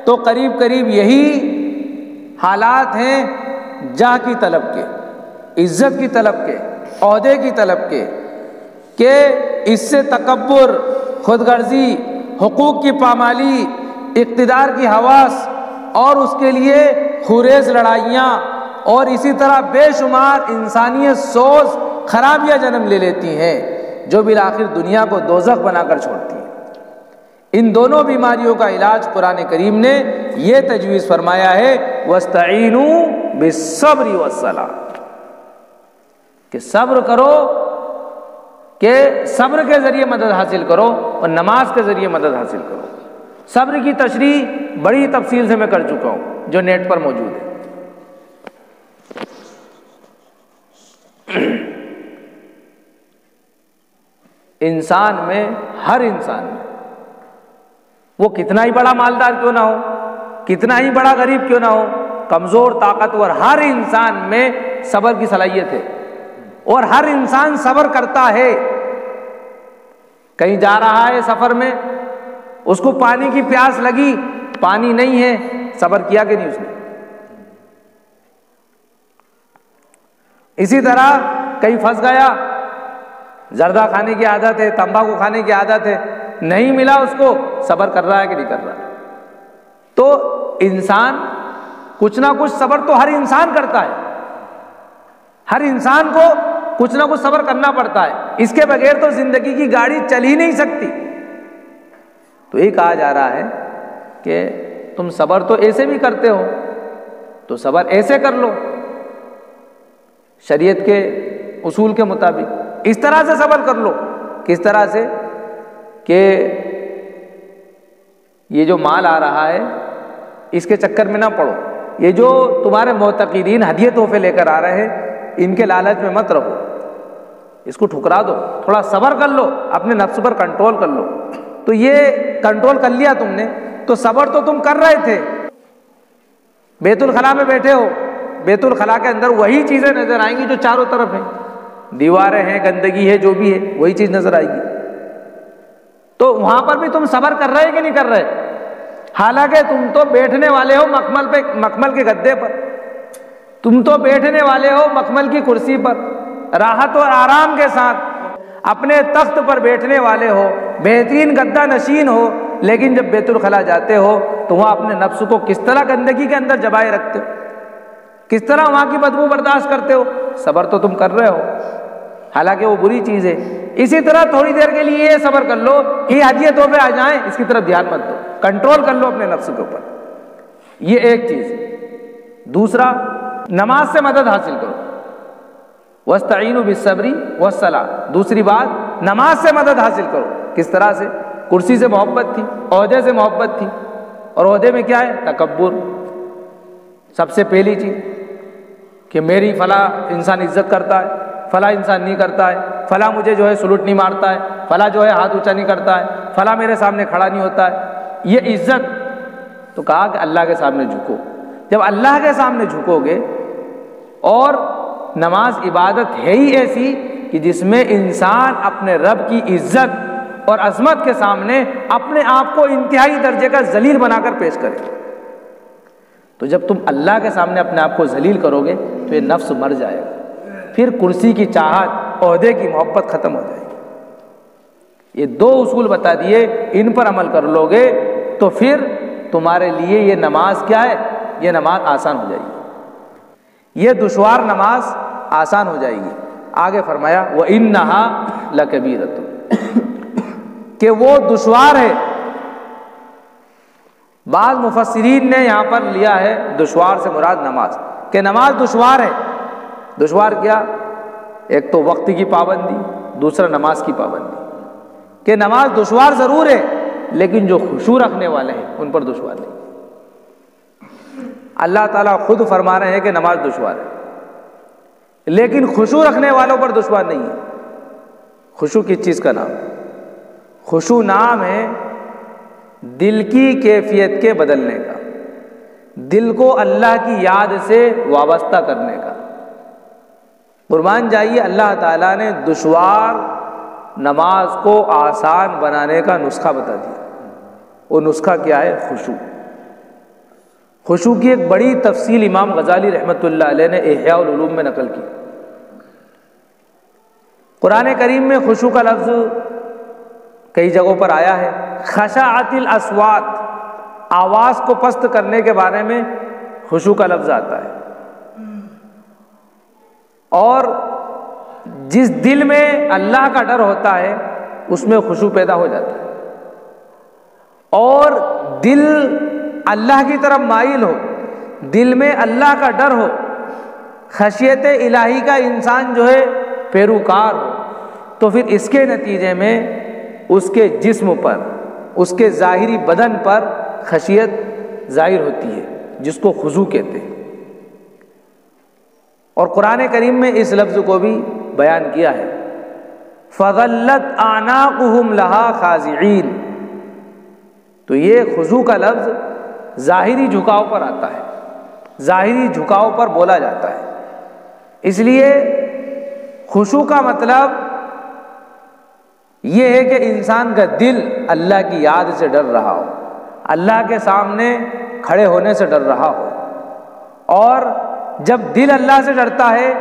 تو قریب قریب یہی حالات ہیں جاہ کی طلب کے، عزت کی طلب کے، عہدے کی طلب کے، کہ اس سے تکبر، خود غرضی، حقوق کی پامالی، اقتدار کی ہواس اور اس کے لیے خوریز لڑائیاں اور اسی طرح بے شمار انسانیت سوز خرابیاں جنم لے لیتی ہیں، جو بالآخر دنیا کو دوزخ بنا کر چھوڑتی ہیں۔ ان دونوں بیماریوں کا علاج قرآن کریم نے یہ تجویز فرمایا ہے، وَاسْتَعِینُوا بِالصَّبْرِ وَالصَّلَاةِ، کہ صبر کرو، کہ صبر کے ذریعے مدد حاصل کرو اور نماز کے ذریعے مدد حاصل کرو۔ صبر کی تشریح بڑی تفصیل سے میں کر چکا ہوں، جو نیٹ پر موجود ہے۔ انسان میں، ہر انسان میں، وہ کتنا ہی بڑا مالدار کیوں نہ ہو، کتنا ہی بڑا غریب کیوں نہ ہو، کمزور، طاقتور، ہر انسان میں صبر کی صلاحیت ہے، اور ہر انسان صبر کرتا ہے۔ کہیں جا رہا ہے سفر میں، اس کو پانی کی پیاس لگی، پانی نہیں ہے، صبر کیا کہ نہیں اس نے؟ اسی طرح کہیں پھنس گیا، زردہ کھانے کی عادت ہے، تمباکو کھانے کی عادت ہے، نہیں ملا اس کو، صبر کر رہا ہے کہ نہیں کر رہا؟ تو انسان کچھ نہ کچھ صبر تو ہر انسان کرتا ہے، ہر انسان کو کچھ نہ کچھ صبر کرنا پڑتا ہے، اس کے بغیر تو زندگی کی گاڑی چل ہی نہیں سکتی۔ تو یہ کہا جا رہا ہے کہ تم صبر تو ایسے بھی کرتے ہو، تو صبر ایسے کر لو، شریعت کے اصول کے مطابق اس طرح سے صبر کر لو۔ کس طرح سے؟ کہ یہ جو مال آ رہا ہے اس کے چکر میں نہ پڑو، یہ جو تمہارے معتقدین ہدیے تحفے لے کر آ رہے ہیں ان کے لالچ میں مت رہو، اس کو ٹھکرا دو، تھوڑا صبر کر لو، اپنے نفس پر کنٹرول کر لو۔ تو یہ کنٹرول کر لیا تم نے، تو صبر تو تم کر رہے تھے۔ بیت الخلاء میں بیٹھے ہو، بیت الخلاء کے اندر وہی چیزیں نظر آئیں گی جو چاروں طرف ہیں، دیواریں ہیں، گندگی ہے، جو بھی ہے وہی چیز نظر آئے گی۔ تو وہاں پر بھی تم صبر کر رہے کہ نہیں کر رہے؟ حالانکہ تم تو بیٹھنے والے ہو مخمل کے گدے پر، تم تو بیٹھنے والے ہو مخمل کی کرسی پر، راحت اور آرام کے ساتھ اپنے تخت پر بیٹھنے والے ہو، بہترین گدا نشین ہو، لیکن جب بیت الخلاء جاتے ہو تو وہاں اپنے نفس کو کس طرح گندگی کے اندر جبائے رکھتے ہو، کس طرح وہاں کی بدبو برداشت کرتے ہو۔ صبر تو تم کر رہے ہو، حالانکہ وہ بری چیز ہے۔ اسی طرح تھوڑی دیر کے لیے یہ صبر کر لو کہ ہدیے تحفے آ جائیں، اس کی طرف دھیان مت دو، کنٹرول کر لو اپنے نفس کے اوپر، یہ ایک چیز ہے۔ دوسرا، نماز سے مدد حاصل کرو، وَاسْتَعِینُوا بِالصَّبْرِ وَالصَّلَاةِ۔ دوسری بات، نماز سے مدد حاصل کرو۔ کس طرح سے؟ کرسی سے محبت تھی، عہدے سے محبت تھی، اور عہدے میں کیا ہے؟ تکبر۔ سب سے پہلی چیز کہ میری فلاں انسان عزت کرتا ہے، فلاں انسان نہیں کرتا ہے، فلاں مجھے جو ہے سلوٹ نہیں مارتا ہے، فلاں جو ہے ہاتھ اونچا نہیں کرتا ہے، فلاں میرے سامنے کھڑا نہیں ہوتا ہے، یہ عزت۔ تو کہا کہ اللہ کے سامنے جھکو۔ جب اللہ کے سامنے جھکو گے، اور نماز عبادت ہے ہی ایسی کہ جس میں انسان اپنے رب کی عزت اور عظمت کے سامنے اپنے آپ کو انتہائی درجے کا ذلیل بنا کر پیش کرے، تو جب تم اللہ کے سامنے اپنے آپ کو ذلیل کرو گے تو یہ نفس مر جائے گا، پھر کرسی کی چاہت، عہدے کی محبت ختم ہو جائے گی۔ یہ دو اصول بتا دیے، ان پر عمل کر لو گے تو پھر تمہارے لیے یہ نماز کیا ہے؟ یہ نماز آسان ہو جائے گی، یہ دشوار نماز آسان ہو جائے گی۔ آگے فرمایا وَإِنَّهَا لَكَبِيرَةٌ، کہ وہ دشوار ہے۔ بعض مفسرین نے یہاں پر لیا ہے دشوار سے مراد نماز، کہ نماز دشوار ہے۔ دشوار کیا؟ ایک تو وقت کی پابندی، دوسرا نماز کی پابندی، کہ نماز دشوار ضرور ہے لیکن جو خشوع رکھنے والے ہیں ان پر دشوار نہیں۔ اللہ تعالیٰ خود فرما رہے ہیں کہ نماز دشوار ہے، لیکن خشوع رکھنے والوں پر دشوار نہیں ہے۔ خشوع کس چیز کا نام ہے؟ خشوع نام ہے دل کی کیفیت کے بدلنے کا، دل کو اللہ کی یاد سے وابستہ کرنے کا۔ قربان جائیے، اللہ تعالیٰ نے دشوار نماز کو آسان بنانے کا نسخہ بتا دیا۔ وہ نسخہ کیا ہے؟ خشوع۔ خشوع کی ایک بڑی تفصیل امام غزالی رحمۃ اللہ علیہ نے احیاء العلوم میں نقل کی۔ قرآن کریم میں خشوع کا لفظ کئی جگہوں پر آیا ہے۔ خشعت الاصوات، آواز کو پست کرنے کے بارے میں خشوع کا لفظ آتا ہے۔ اور جس دل میں اللہ کا ڈر ہوتا ہے اس میں خشوع پیدا ہو جاتا ہے، اور دل اللہ کی طرف مائل ہو، دل میں اللہ کا ڈر ہو، خشیت الہی کا انسان جو ہے پیروکار ہو، تو پھر اس کے نتیجے میں اس کے جسم پر، اس کے ظاہری بدن پر خشیت ظاہر ہوتی ہے، جس کو خضوع کہتے ہیں۔ اور قرآن کریم میں اس لفظ کو بھی بیان کیا ہے، فَظَلَّتْ أَعْنَاقُهُمْ لَهَا خَاضِعِينَ۔ تو یہ خضوع کا لفظ ظاہری جھکاؤ پر آتا ہے، ظاہری جھکاؤ پر بولا جاتا ہے۔ اس لیے خشوع کا مطلب یہ ہے کہ انسان کا دل اللہ کی یاد سے ڈر رہا ہو، اللہ کے سامنے کھڑے ہونے سے ڈر رہا ہو، اور جب دل اللہ سے ڈرتا ہے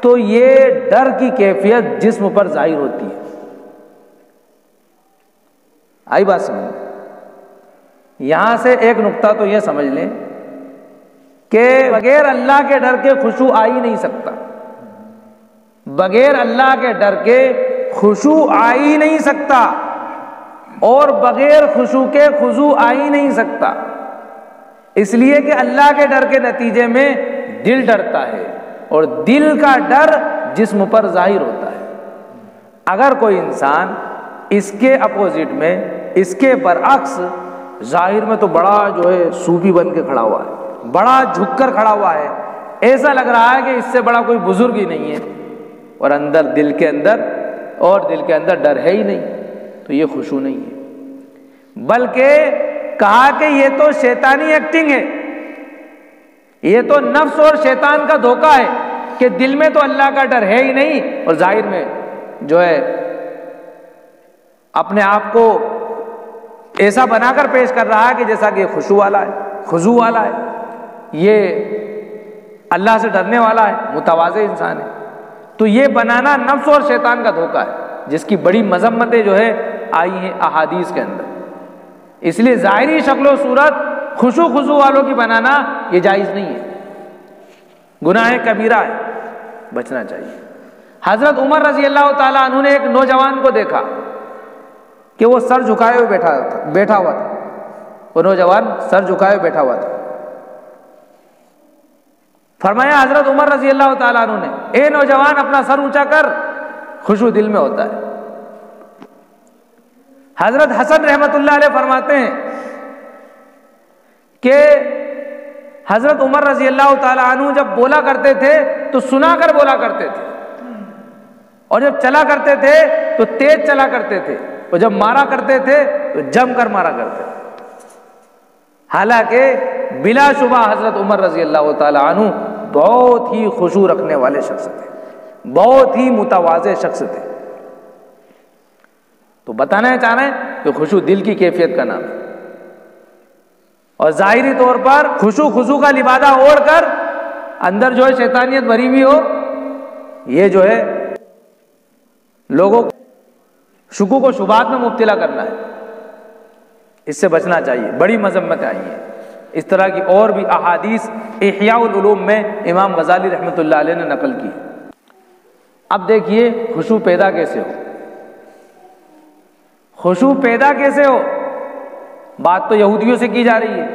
تو یہ ڈر کی کیفیت جسم پر ظاہر ہوتی ہے۔ آئی بات سمجھ؟ یہاں سے ایک نقطہ تو یہ سمجھ لیں کہ بغیر اللہ کے ڈر کے خشوع آ ہی نہیں سکتا، بغیر اللہ کے ڈر کے خشوع آ ہی نہیں سکتا، اور بغیر خشوع کے خضوع آ ہی نہیں سکتا۔ اس لیے کہ اللہ کے ڈر کے نتیجے میں دل ڈرتا ہے، اور دل کا ڈر جسم پر ظاہر ہوتا ہے۔ اگر کوئی انسان اس کے اپوزٹ میں، اس کے برعکس، ظاہر میں تو بڑا جو ہے صوفی بن کے کھڑا ہوا ہے، بڑا جھک کر کھڑا ہوا ہے، ایسا لگ رہا ہے کہ اس سے بڑا کوئی بزرگ ہی نہیں ہے، اور دل کے اندر ڈر ہے ہی نہیں، تو یہ خشوع نہیں ہے۔ بلکہ کہا کہ یہ تو شیطانی ایکٹنگ ہے، یہ تو نفس اور شیطان کا دھوکہ ہے کہ دل میں تو اللہ کا ڈر ہے ہی نہیں، اور ظاہر میں جو ہے اپنے آپ کو ایسا بنا کر پیش کر رہا ہے کہ جیسا کہ خشوع والا ہے، خضوع والا ہے، یہ اللہ سے ڈرنے والا ہے، متواضع انسان ہے۔ تو یہ بنانا نفس اور شیطان کا دھوکہ ہے، جس کی بڑی مذمتیں جو ہے آئی ہیں احادیث کے اندر۔ اس لیے ظاہری شکل و صورت خشوع خضوع والوں کی بنانا یہ جائز نہیں ہے، گناہ کبیرہ ہے، بچنا چاہیے۔ حضرت عمر رضی اللہ تعالیٰ عنہ نے ایک نوجوان کو دیکھا کہ وہ سر جھکائے ہوئے بیٹھا ہوا تھا، وہ نوجوان سر جھکائے ہوئے بیٹھا ہوا تھا۔ فرمایا حضرت عمر رضی اللہ تعالیٰ عنہ نے، اے نوجوان اپنا سر اونچا کر، خشوع دل میں ہوتا ہے۔ حضرت حسن رحمۃ اللہ علیہ فرماتے ہیں کہ حضرت عمر رضی اللہ تعالی عنہ جب بولا کرتے تھے تو سنا کر بولا کرتے تھے، اور جب چلا کرتے تھے تو تیز چلا کرتے تھے، اور جب مارا کرتے تھے تو جم کر مارا کرتے تھے۔ حالانکہ بلا شبہ حضرت عمر رضی اللہ تعالی عنہ بہت ہی خشوع رکھنے والے شخص تھے، بہت ہی متواضع شخص تھے۔ تو بتانا چاہ رہے ہیں کہ خشوع دل کی کیفیت کا نام ہے، اور ظاہری طور پر خشوع کا لبادہ اوڑھ کر اندر جو ہے شیطانیت بھری ہوئی ہو، یہ جو ہے لوگوں کو شکوک و شبہات میں مبتلا کرنا ہے، اس سے بچنا چاہیے، بڑی مذمت آئی ہے۔ اس طرح کی اور بھی احادیث احیاء العلوم میں امام غزالی رحمۃ اللہ علیہ نے نقل کی۔ اب دیکھیے خشوع پیدا کیسے ہو، خشوع پیدا کیسے ہو؟ بات تو یہودیوں سے کی جا رہی ہے۔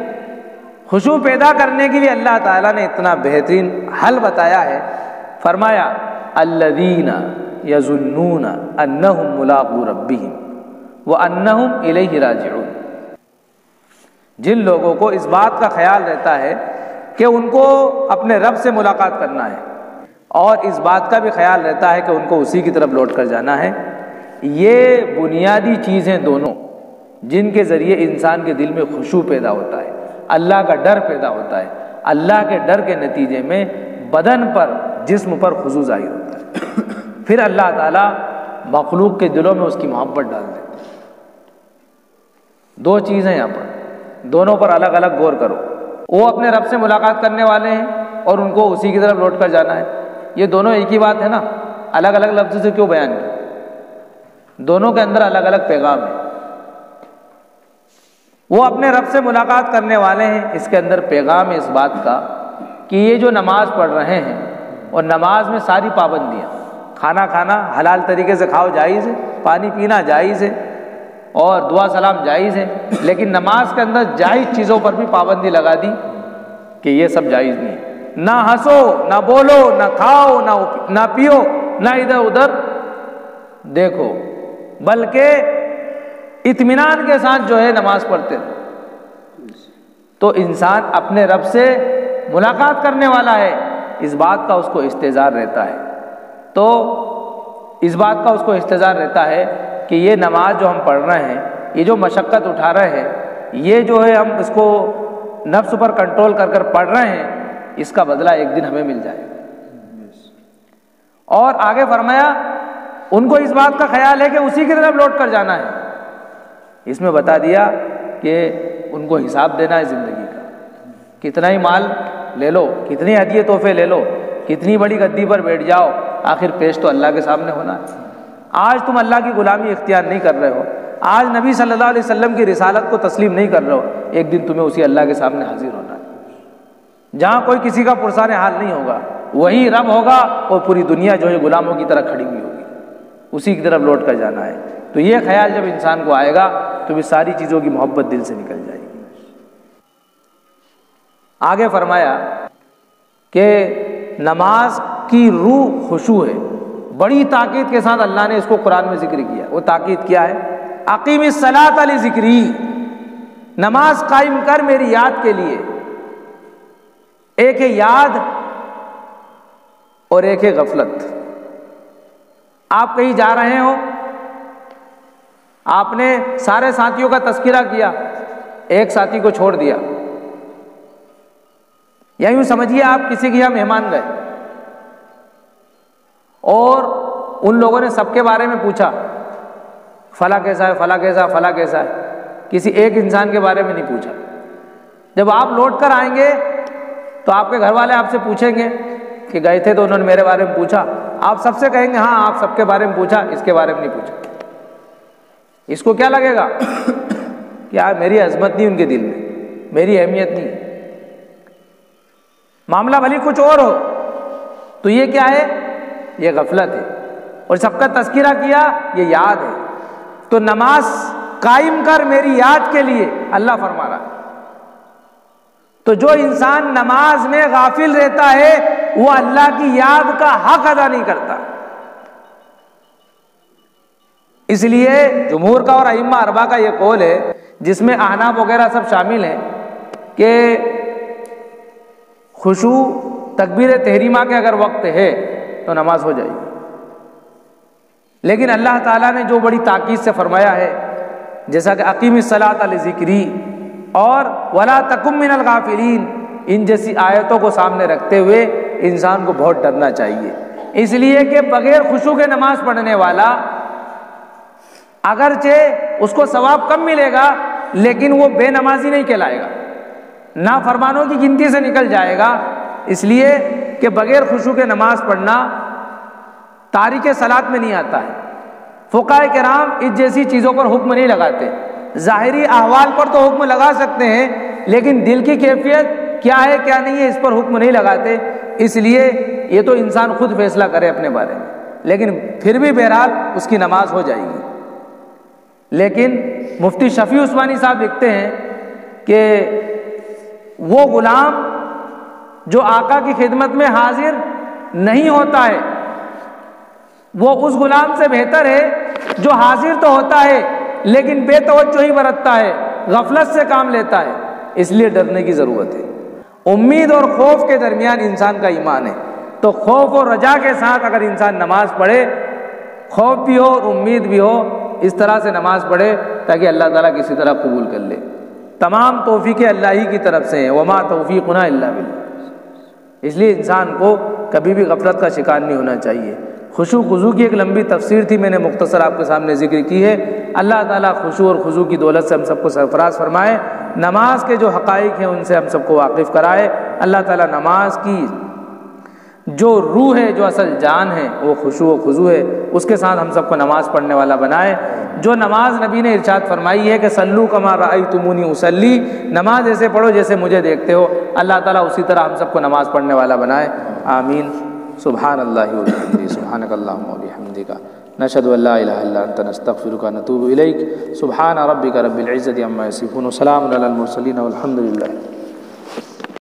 خشوع پیدا کرنے کے لیے اللہ تعالیٰ نے اتنا بہترین حل بتایا ہے، فرمایا الذین یظنون انہم ملاقو ربہم وانہم الیہ راجعون۔ جن لوگوں کو اس بات کا خیال رہتا ہے کہ ان کو اپنے رب سے ملاقات کرنا ہے، اور اس بات کا بھی خیال رہتا ہے کہ ان کو اسی کی طرف لوٹ کر جانا ہے، یہ بنیادی چیزیں دونوں جن کے ذریعے انسان کے دل میں خشوع پیدا ہوتا ہے، اللہ کا ڈر پیدا ہوتا ہے، اللہ کے ڈر کے نتیجے میں بدن پر، جسم پر خضوع ظاہر ہوتا ہے، پھر اللہ تعالیٰ مخلوق کے دلوں میں اس کی محبت ڈال دیتے ہیں۔ دو چیزیں یہاں پر، دونوں پر الگ الگ غور کرو۔ وہ اپنے رب سے ملاقات کرنے والے ہیں اور ان کو اسی کی طرف لوٹ کر جانا ہے، یہ دونوں ایک ہی بات ہے نا، الگ الگ لفظ سے کیوں بیان کی؟ دونوں کے اندر الگ الگ پیغام ہے۔ وہ اپنے رب سے ملاقات کرنے والے ہیں، اس کے اندر پیغام ہے اس بات کا کہ یہ جو نماز پڑھ رہے ہیں، اور نماز میں ساری پابندیاں، کھانا کھانا حلال طریقے سے کھاؤ جائز ہے، پانی پینا جائز ہے، اور دعا سلام جائز ہے، لیکن نماز کے اندر جائز چیزوں پر بھی پابندی لگا دی کہ یہ سب جائز نہیں ہے۔ نہ ہنسو، نہ بولو، نہ کھاؤ، نہ پیو، نہ ادھر ادھر دیکھو، بلکہ اطمینان کے ساتھ جو ہے نماز پڑھتے رہو۔ تو انسان اپنے رب سے ملاقات کرنے والا ہے، اس بات کا اس کو استحضار رہتا ہے، تو اس بات کا اس کو استحضار رہتا ہے کہ یہ نماز جو ہم پڑھ رہے ہیں، یہ جو مشقت اٹھا رہے ہیں، یہ جو ہے ہم اس کو نفس پر کنٹرول کر کر پڑھ رہے ہیں، اس کا بدلہ ایک دن ہمیں مل جائے گا۔ اور آگے فرمایا ان کو اس بات کا خیال ہے کہ اسی کی طرف لوٹ کر جانا ہے۔ اس میں بتا دیا کہ ان کو حساب دینا ہے زندگی کا، کتنا ہی مال لے لو، کتنی ہدیے تحفے لے لو، کتنی بڑی گدی پر بیٹھ جاؤ، آخر پیش تو اللہ کے سامنے ہونا ہے۔ آج تم اللہ کی غلامی اختیار نہیں کر رہے ہو، آج نبی صلی اللہ علیہ وسلم کی رسالت کو تسلیم نہیں کر رہے ہو، ایک دن تمہیں اسی اللہ کے سامنے حاضر ہونا ہے، جہاں کوئی کسی کا پرسان حال نہیں ہوگا، وہی رب ہوگا، اور پوری دنیا جو ہے غلاموں کی طرح کھڑی ہوئی ہوگی، اسی کی طرف لوٹ کر جانا ہے۔ تو یہ خیال جب انسان کو آئے گا تو بھی ساری چیزوں کی محبت دل سے نکل جائے گی۔ آگے فرمایا کہ نماز کی روح خشوع ہے، بڑی تاکید کے ساتھ اللہ نے اس کو قرآن میں ذکر کیا۔ وہ تاکید کیا ہے؟ اقیم الصلاۃ لذکری، نماز قائم کر میری یاد کے لیے۔ ایک ہے یاد اور ایک ہے غفلت۔ آپ کہیں جا رہے ہو، آپ نے سارے ساتھیوں کا تذکرہ کیا، ایک ساتھی کو چھوڑ دیا، یا یوں سمجھیے آپ کسی کے یہاں مہمان گئے اور ان لوگوں نے سب کے بارے میں پوچھا، فلاں کیسا ہے، فلاں کیسا ہے، فلاں کیسا ہے، کسی ایک انسان کے بارے میں نہیں پوچھا۔ جب آپ لوٹ کر آئیں گے تو آپ کے گھر والے آپ سے پوچھیں گے کہ گئے تھے تو انہوں نے میرے بارے میں پوچھا، آپ سب سے کہیں گے ہاں آپ سب کے بارے میں پوچھا، اس کے بارے میں نہیں پوچھا۔ اس کو کیا لگے گا کہ یار میری عظمت نہیں ان کے دل میں، میری اہمیت نہیں، معاملہ بھلی کچھ اور ہو۔ تو یہ کیا ہے؟ یہ غفلت ہے۔ اور سب کا تذکرہ کیا، یہ یاد ہے۔ تو نماز قائم کر میری یاد کے لیے، اللہ فرما رہا ہے۔ تو جو انسان نماز میں غافل رہتا ہے وہ اللہ کی یاد کا حق ادا نہیں کرتا۔ اس لیے جمہور کا اور ائمہ اربعہ کا یہ قول ہے، جس میں احناف وغیرہ سب شامل ہیں، کہ خشوع تکبیر تحریمہ کے اگر وقت ہے تو نماز ہو جائے گی، لیکن اللہ تعالیٰ نے جو بڑی تاکید سے فرمایا ہے، جیسا کہ اقیم الصلاۃ لذکری اور ولا تکن من الغافلین، ان جیسی آیتوں کو سامنے رکھتے ہوئے انسان کو بہت ڈرنا چاہیے، اس لیے کہ بغیر خشوع کے نماز پڑھنے والا اگرچہ اس کو ثواب کم ملے گا لیکن وہ بے نمازی نہیں کہلائے گا، نافرمانوں کی گنتی سے نکل جائے گا، اس لیے کہ بغیر خشوع کے نماز پڑھنا تارک صلاۃ میں نہیں آتا ہے۔ فقہاء کرام اس جیسی چیزوں پر حکم نہیں لگاتے، ظاہری احوال پر تو حکم لگا سکتے ہیں لیکن دل کی کیفیت کیا ہے کیا نہیں ہے اس پر حکم نہیں لگاتے، اس لیے یہ تو انسان خود فیصلہ کرے اپنے بارے میں، لیکن پھر بھی بہرحال اس کی نماز ہو جائے گی۔ لیکن مفتی شفیع عثمانی صاحب لکھتے ہیں کہ وہ غلام جو آقا کی خدمت میں حاضر نہیں ہوتا ہے وہ اس غلام سے بہتر ہے جو حاضر تو ہوتا ہے لیکن بے توجہی برتتا ہے، غفلت سے کام لیتا ہے، اس لیے ڈرنے کی ضرورت ہے۔ امید اور خوف کے درمیان انسان کا ایمان ہے، تو خوف اور رجا کے ساتھ اگر انسان نماز پڑھے، خوف بھی ہو اور امید بھی ہو، اس طرح سے نماز پڑھے تاکہ اللہ تعالیٰ کسی طرح قبول کر لے۔ تمام توفیق اللہ ہی کی طرف سے ہیں، وما توفیقنا الا باللہ، اس لیے انسان کو کبھی بھی غفلت کا شکار نہیں ہونا چاہیے۔ خشوع خضوع کی ایک لمبی تفسیر تھی، میں نے مختصر آپ کے سامنے ذکر کی ہے۔ اللہ تعالیٰ خشوع اور خضوع کی دولت سے ہم سب کو سرفراز فرمائے، نماز کے جو حقائق ہیں ان سے ہم سب کو واقف کرائے۔ اللہ تعالیٰ نماز کی جو روح ہے، جو اصل جان ہے، وہ خشوع و خضوع ہے، اس کے ساتھ ہم سب کو نماز پڑھنے والا بنائے۔ جو نماز نبی نے ارشاد فرمائی ہے کہ صلو کما رأیتمونی اصلی، نماز ایسے پڑھو جیسے مجھے دیکھتے ہو، اللہ تعالیٰ اسی طرح ہم سب کو نماز پڑھنے والا بنائے، آمین۔ سبحان اللہ و بحمدہ، سبحانک اللہم و بحمدک، نشہد ان لا الہ الا انت نستغفرک و نتوب الیک، سبحان ربک رب العزۃ عما یصفون، وسلام علی المرسلین والحمد للہ۔